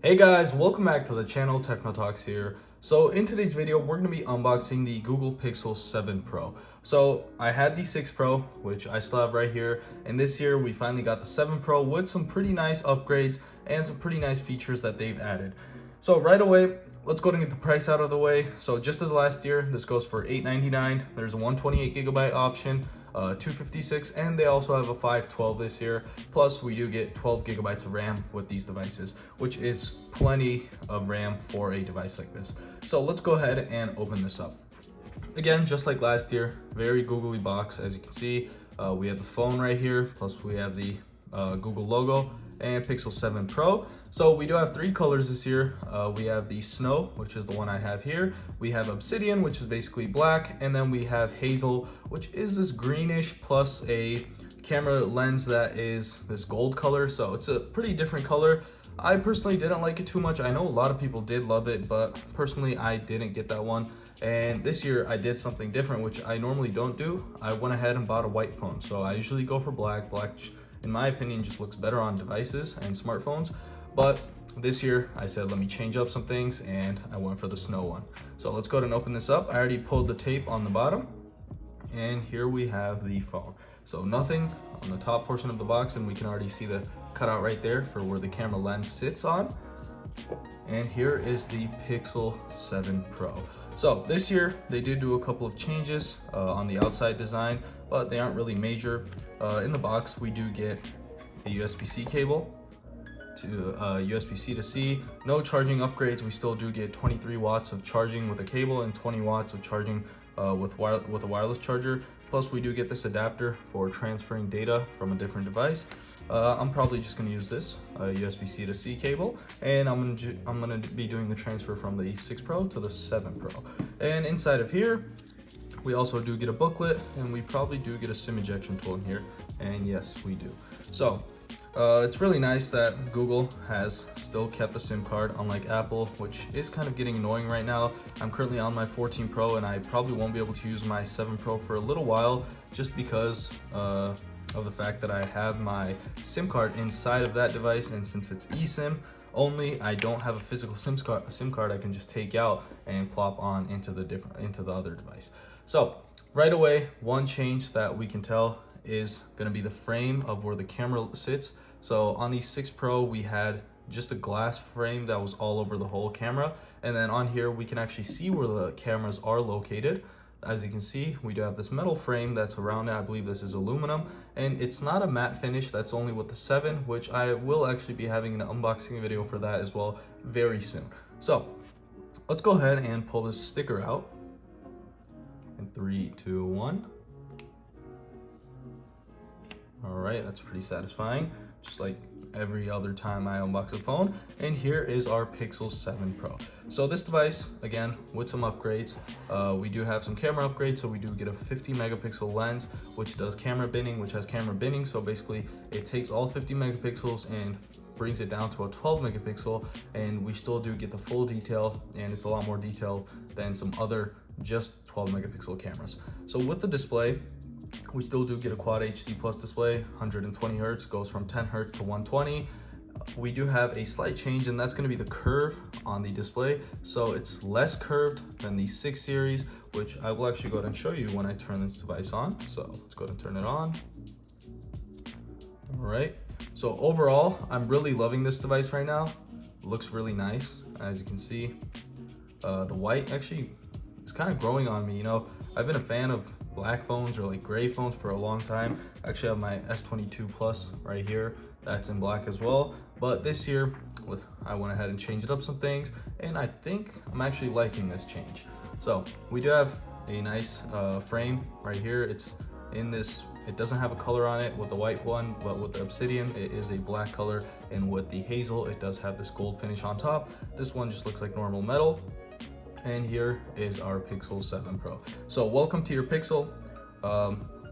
Hey guys, welcome back to the channel. Techno Talks here. So in today's video, we're going to be unboxing the Google Pixel 7 Pro. So I had the 6 Pro, which I still have right here, and this year we finally got the 7 Pro with some pretty nice upgrades and some pretty nice features that they've added. So right away, let's go and get the price out of the way. So just as last year, this goes for $899. There's a 128GB option, 256, and they also have a 512 this year. Plus we do get 12GB of RAM with these devices, which is plenty of RAM for a device like this. So let's go ahead and open this up. Again, just like last year, very googly box. As you can see, we have the phone right here, plus we have the Google logo and Pixel 7 Pro. So we do have 3 colors this year. We have the Snow, which is the one I have here. We have Obsidian, which is basically black. And then we have Hazel, which is this greenish plus a camera lens that is this gold color. So it's a pretty different color. I personally didn't like it too much. I know a lot of people did love it, but personally I didn't get that one. And this year I did something different, which I normally don't do. I went ahead and bought a white phone. So I usually go for black. Black, in my opinion, just looks better on devices and smartphones. But this year I said, let me change up some things, and I went for the Snow one. So let's go ahead and open this up. I already pulled the tape on the bottom, and here we have the phone. So nothing on the top portion of the box, and we can already see the cutout right there for where the camera lens sits on. And here is the Pixel 7 Pro. So this year they did do a couple of changes on the outside design, but they aren't really major. In the box we do get a USB-C cable to USB-C to C. No charging upgrades. We still do get 23 watts of charging with a cable and 20 watts of charging with a wireless charger. Plus we do get this adapter for transferring data from a different device. I'm probably just going to use this USB-C to C cable, and I'm going to be doing the transfer from the 6 Pro to the 7 Pro. And inside of here, we also do get a booklet, and we probably do get a SIM ejection tool in here. And yes, we do. So it's really nice that Google has still kept the SIM card, unlike Apple, which is kind of getting annoying right now. I'm currently on my 14 Pro, and I probably won't be able to use my 7 Pro for a little while, just because of the fact that I have my SIM card inside of that device, and since it's eSIM only, I don't have a physical SIM card I can just take out and plop on into the other device. So right away, one change that we can tell is going to be the frame of where the camera sits. So on the 6 Pro, we had just a glass frame that was all over the whole camera, and then on here we can actually see where the cameras are located. As you can see, we do have this metal frame that's around it. I believe this is aluminum, and it's not a matte finish. That's only with the 7, which I will actually be having an unboxing video for that as well very soon. So let's go ahead and pull this sticker out in 3, 2, 1. All right, that's pretty satisfying, just like every other time I unbox a phone. And here is our Pixel 7 Pro. So this device, again, with some upgrades, we do have some camera upgrades. So we do get a 50 megapixel lens, which does camera binning, which has camera binning. So basically it takes all 50 megapixels and brings it down to a 12 megapixel, and we still do get the full detail, and it's a lot more detailed than some other just 12 megapixel cameras. So with the display, we still do get a Quad HD Plus display, 120 Hertz, goes from 10 Hertz to 120. We do have a slight change, and that's going to be the curve on the display. So it's less curved than the 6 series, which I will actually go ahead and show you when I turn this device on. So let's go ahead and turn it on. All right. So overall, I'm really loving this device right now. It looks really nice. As you can see, the white actually is kind of growing on me. You know, I've been a fan of black phones or like gray phones for a long time. I actually have my S22 Plus right here. That's in black as well. But this year, I went ahead and changed up some things, and I think I'm actually liking this change. So we do have a nice frame right here. It's in this, it doesn't have a color on it with the white one, but with the Obsidian, it is a black color. And with the Hazel, it does have this gold finish on top. This one just looks like normal metal. And here is our Pixel 7 Pro. So welcome to your Pixel.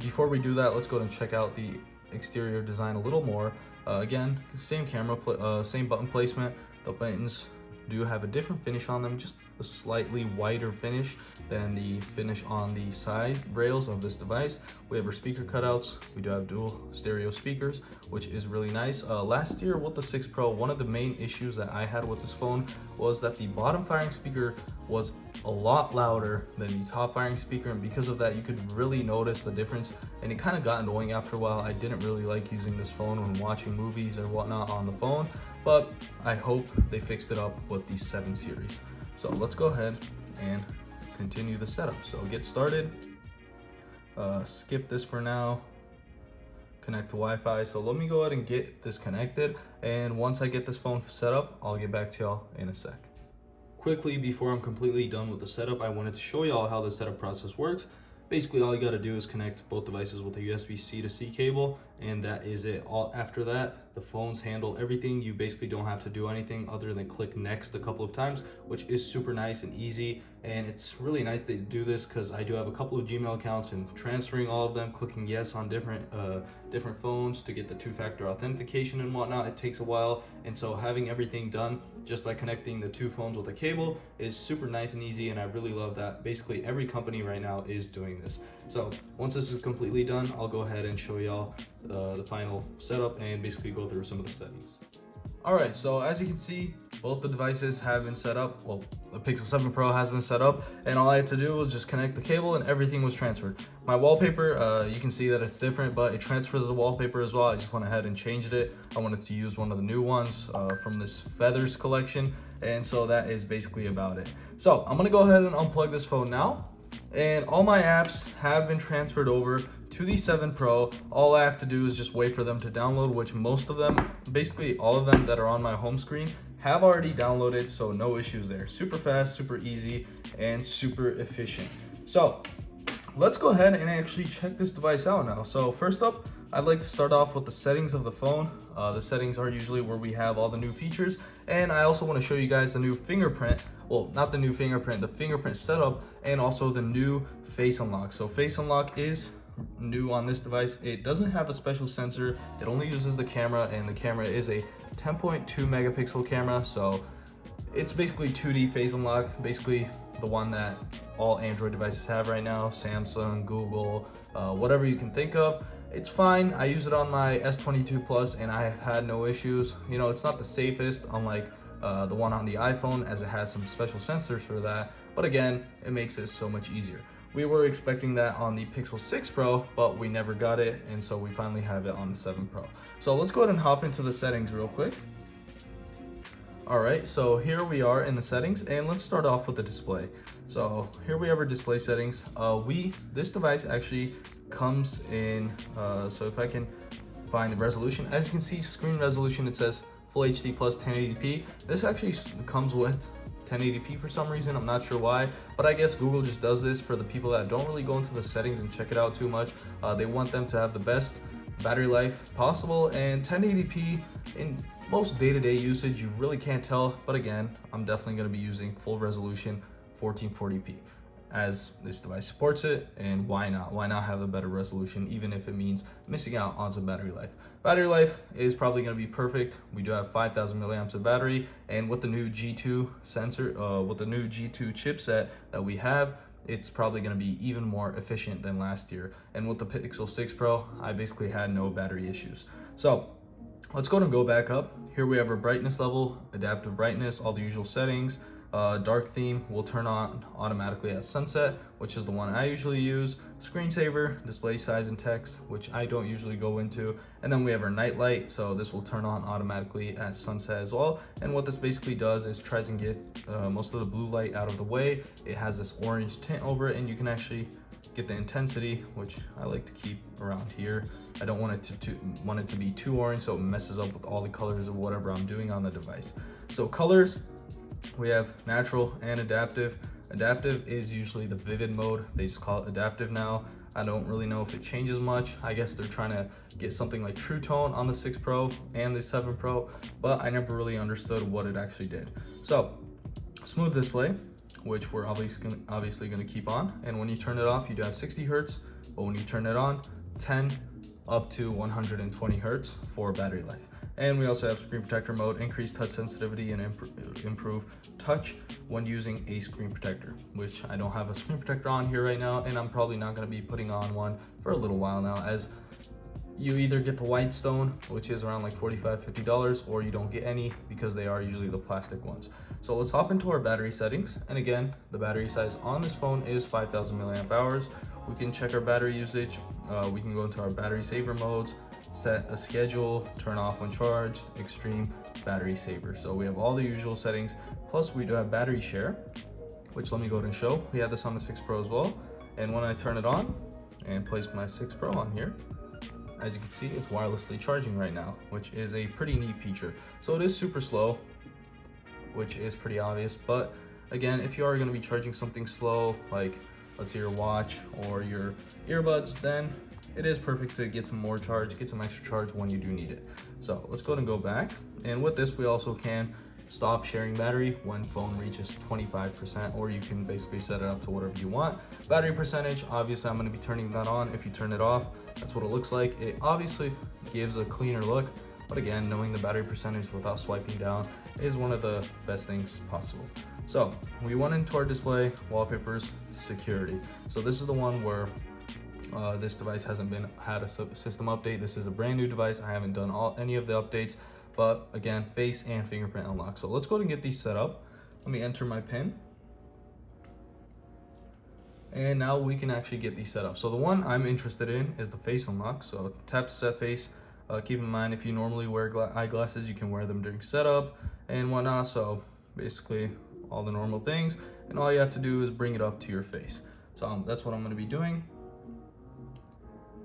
Before we do that, let's go ahead and check out the exterior design a little more. Again, same camera, same button placement. The buttons do have a different finish on them, just a slightly whiter finish than the finish on the side rails of this device. We have our speaker cutouts. We do have dual stereo speakers, which is really nice. Last year with the 6 Pro, one of the main issues that I had with this phone was that the bottom firing speaker was a lot louder than the top firing speaker, and because of that you could really notice the difference, and it kind of got annoying after a while. I didn't really like using this phone when watching movies or whatnot on the phone, but I hope they fixed it up with the 7 series. So let's go ahead and continue the setup. So get started, skip this for now, connect to Wi-Fi. So let me go ahead and get this connected, and once I get this phone set up, I'll get back to y'all in a sec. Quickly, before I'm completely done with the setup, I wanted to show y'all how the setup process works. Basically, all you got to do is connect both devices with a USB-C to C cable, and that is it. After that, the phones handle everything. You basically don't have to do anything other than click next a couple of times, which is super nice and easy. And it's really nice they do this because I do have a couple of Gmail accounts, and transferring all of them, clicking yes on different phones to get the two-factor authentication and whatnot, it takes a while. And so having everything done just by connecting the 2 phones with a cable is super nice and easy, and I really love that. Basically every company right now is doing this. So once this is completely done, I'll go ahead and show y'all the final setup and basically go through some of the settings. Alright, so as you can see, both the devices have been set up. Well, the Pixel 7 Pro has been set up, and all I had to do was just connect the cable and everything was transferred. My wallpaper, you can see that it's different, but it transfers the wallpaper as well. I just went ahead and changed it. I wanted to use one of the new ones from this Feathers collection, and so that is basically about it. So I'm gonna go ahead and unplug this phone now, and all my apps have been transferred over to the 7 Pro. All I have to do is just wait for them to download, which most of them, basically all of them that are on my home screen, have already downloaded, so no issues there. Super fast, super easy, and super efficient. So let's go ahead and actually check this device out now. So first up, I'd like to start off with the settings of the phone. The settings are usually where we have all the new features, and I also want to show you guys the new fingerprint. Well, not the new fingerprint, the fingerprint setup, and also the new face unlock. So face unlock is new on this device. It doesn't have a special sensor. It only uses the camera, and the camera is a 10.2 megapixel camera. So it's basically 2D face unlock, basically the one that all Android devices have right now, Samsung, Google, whatever you can think of. It's fine. I use it on my S22 Plus and I have had no issues. You know, it's not the safest, unlike the one on the iPhone, as it has some special sensors for that, but again, it makes it so much easier. We were expecting that on the Pixel 6 Pro, but we never got it, and so we finally have it on the 7 Pro. So let's go ahead and hop into the settings real quick. Alright, so here we are in the settings, and let's start off with the display. So here we have our display settings. This device actually comes in, so if I can find the resolution, as you can see, screen resolution, it says Full HD plus 1080p. This actually comes with 1080p for some reason. I'm not sure why, but I guess Google just does this for the people that don't really go into the settings and check it out too much. They want them to have the best battery life possible, and 1080p in most day-to-day usage you really can't tell, but again, I'm definitely going to be using full resolution 1440p as this device supports it, and why not have a better resolution, even if it means missing out on some battery life. Battery life is probably going to be perfect. We do have 5,000 milliamps of battery, and with the new G2 sensor, with the new G2 chipset that we have, it's probably going to be even more efficient than last year. And with the Pixel 6 Pro, I basically had no battery issues. So let's go ahead and go back up. Here we have our brightness level, adaptive brightness, all the usual settings. Dark theme will turn on automatically at sunset, which is the one I usually use. Screensaver, display size and text, which I don't usually go into. And then we have our night light, so this will turn on automatically at sunset as well. And what this basically does is tries and get most of the blue light out of the way. It has this orange tint over it, and you can actually get the intensity, which I like to keep around here. I don't want it to be too orange, so it messes up with all the colors of whatever I'm doing on the device. So colors, we have natural and adaptive. Adaptive is usually the vivid mode. They just call it adaptive now. I don't really know if it changes much. I guess they're trying to get something like True Tone on the 6 Pro and the 7 Pro, but I never really understood what it actually did. So smooth display, which we're obviously going to keep on. And when you turn it off, you do have 60 Hertz, but when you turn it on, 10 up to 120 Hertz for battery life. And we also have screen protector mode, increase touch sensitivity and improve touch when using a screen protector, which I don't have a screen protector on here right now, and I'm probably not going to be putting on one for a little while now, as you either get the white stone, which is around like $45–50, or you don't get any because they are usually the plastic ones. So let's hop into our battery settings. And again, the battery size on this phone is 5,000 milliamp hours. We can check our battery usage. We can go into our battery saver modes, set a schedule, turn off when charged, extreme, battery saver. So we have all the usual settings. Plus we do have battery share, which let me go ahead and show. We have this on the 6 Pro as well. And when I turn it on and place my 6 Pro on here, as you can see, it's wirelessly charging right now, which is a pretty neat feature. So it is super slow, which is pretty obvious. But again, if you are going to be charging something slow, like let's say your watch or your earbuds, then it is perfect to get some more charge, get some extra charge when you do need it. So let's go ahead and go back. And with this, we also can stop sharing battery when phone reaches 25%, or you can basically set it up to whatever you want. Battery percentage, obviously I'm going to be turning that on. If you turn it off, that's what it looks like. It obviously gives a cleaner look, but again, knowing the battery percentage without swiping down is one of the best things possible. So we went into our display, wallpapers, security. So this is the one where this device hasn't had a system update. This is a brand new device. I haven't done any of the updates, but again, face and fingerprint unlock. So let's go ahead and get these set up. Let me enter my PIN. And now we can actually get these set up. So the one I'm interested in is the face unlock. So tap to set face. Keep in mind, if you normally wear eyeglasses, you can wear them during setup and whatnot. So basically all the normal things. And all you have to do is bring it up to your face. So that's what I'm gonna be doing.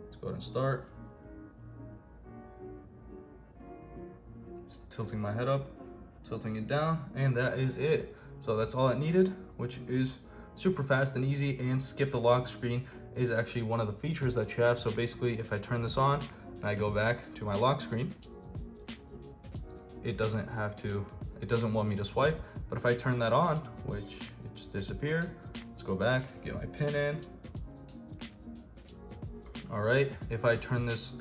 Let's go ahead and start. Just tilting my head up, tilting it down, and that is it. So that's all it needed, which is super fast and easy. And skip the lock screen is actually one of the features that you have. So basically, if I turn this on and I go back to my lock screen, it doesn't want me to swipe. But if I turn that on, which it just disappeared, let's go back, get my PIN in. All right, if I turn this,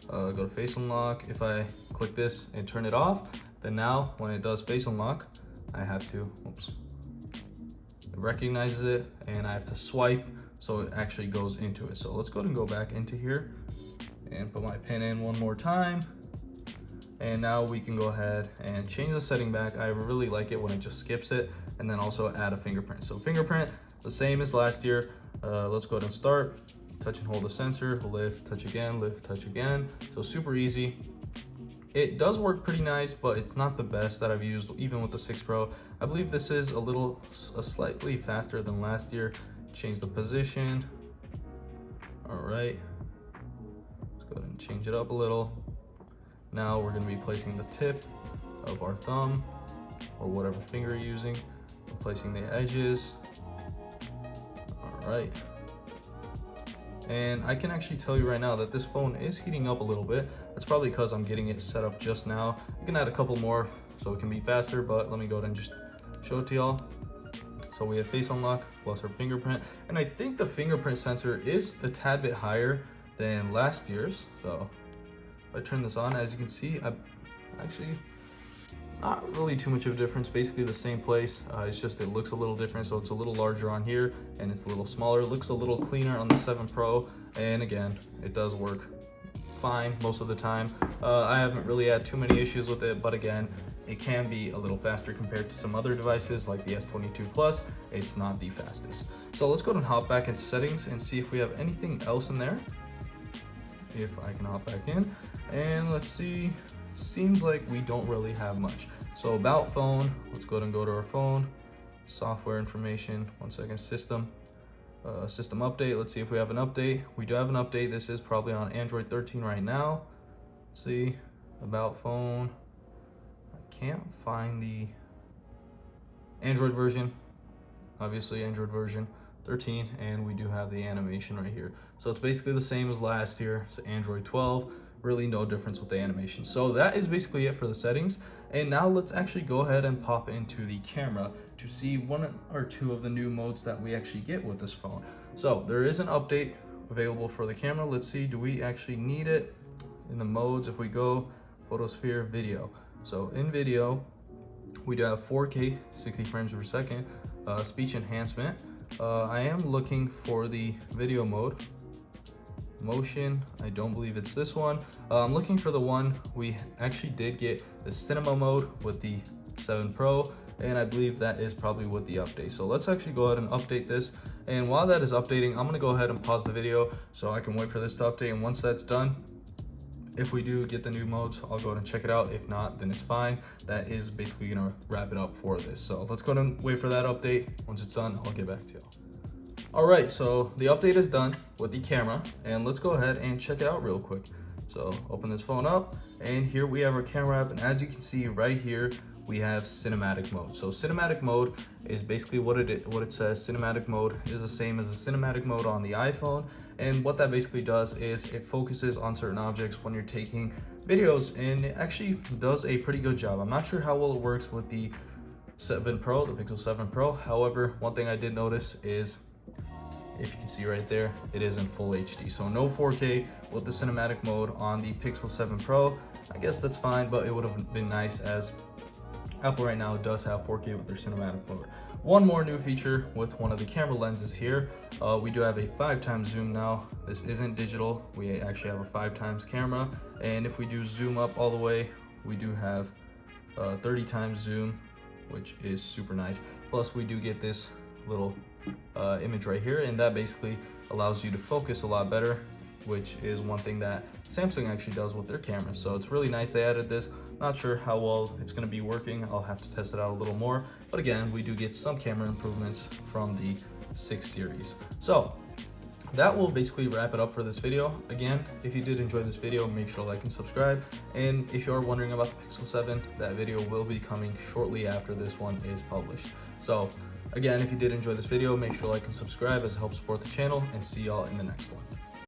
go to face unlock, if I click this and turn it off, then now when it does face unlock, I have to, it recognizes it and I have to swipe so it actually goes into it. So let's go ahead and go back into here and put my PIN in one more time. And now we can go ahead and change the setting back. I really like it when it just skips it, and then also add a fingerprint. So fingerprint, the same as last year. Let's go ahead and start. Touch and hold the sensor, lift, touch again, lift, touch again. So super easy. It does work pretty nice, but it's not the best that I've used, even with the 6 Pro. I believe this is slightly faster than last year. Change the position. All right. Let's go ahead and change it up a little. Now we're gonna be placing the tip of our thumb or whatever finger you're using, placing the edges. All right. And I can actually tell you right now that this phone is heating up a little bit. That's probably because I'm getting it set up just now. You can add a couple more so it can be faster, but let me go ahead and just show it to y'all. So we have face unlock plus our fingerprint. And I think the fingerprint sensor is a tad bit higher than last year's. So if I turn this on, as you can see, I actually not really too much of a difference, basically the same place. It's just it looks a little different, so it's a little larger on here and it's a little smaller. It looks a little cleaner on the 7 Pro, and again, it does work fine most of the time. I haven't really had too many issues with it, but again, it can be a little faster compared to some other devices like the S22 Plus. It's not the fastest. So let's go ahead and hop back into settings and see if we have anything else in there. If I can hop back in, and let's see. Seems like we don't really have much. So about phone, let's go ahead and go to our phone, software information, 1 second, system update. Let's see if we have an update. We do have an update. This is probably on Android 13 right now. Let's see, about phone. I can't find the Android version. Obviously Android version 13, and we do have the animation right here. So it's basically the same as last year. It's Android 12. Really no difference with the animation. So that is basically it for the settings. And now let's actually go ahead and pop into the camera to see 1 or 2 of the new modes that we actually get with this phone. So there is an update available for the camera. Let's see, do we actually need it in the modes? If we go photosphere video. So in video, we do have 4K 60 frames per second, speech enhancement. I am looking for the video mode. Motion, I don't believe it's this one. I'm looking for the one we actually did get, the cinema mode with the 7 Pro, and I believe that is probably with the update. So let's actually go ahead and update this, and while that is updating, I'm gonna go ahead and pause the video so I can wait for this to update. And once that's done, if we do get the new modes, I'll go ahead and check it out. If not, then it's fine. That is basically gonna wrap it up for this. So let's go ahead and wait for that update. Once it's done, I'll get back to y'all. All right, so the update is done with the camera, and let's go ahead and check it out real quick. So open this phone up, and here we have our camera app, and as you can see right here, we have cinematic mode. So cinematic mode is basically what it says. Cinematic mode is the same as the cinematic mode on the iPhone, and what that basically does is it focuses on certain objects when you're taking videos, and it actually does a pretty good job. I'm not sure how well it works with the 7 Pro, the Pixel 7 Pro. However, one thing I did notice is, if you can see right there, it is in full HD. So no 4K with the cinematic mode on the Pixel 7 Pro. I guess that's fine, but it would have been nice, as Apple right now does have 4K with their cinematic mode. One more new feature with one of the camera lenses here. We do have a 5x zoom now. This isn't digital. We actually have a 5x camera. And if we do zoom up all the way, we do have 30x zoom, which is super nice. Plus we do get this little image right here, and that basically allows you to focus a lot better, which is one thing that Samsung actually does with their cameras. So it's really nice they added this. Not sure how well it's going to be working. I'll have to test it out a little more, but again, we do get some camera improvements from the 6 series. So that will basically wrap it up for this video. Again, if you did enjoy this video, make sure to like and subscribe. And if you are wondering about the Pixel 7, that video will be coming shortly after this one is published. So again, if you did enjoy this video, make sure to like and subscribe as it helps support the channel, and see y'all in the next one.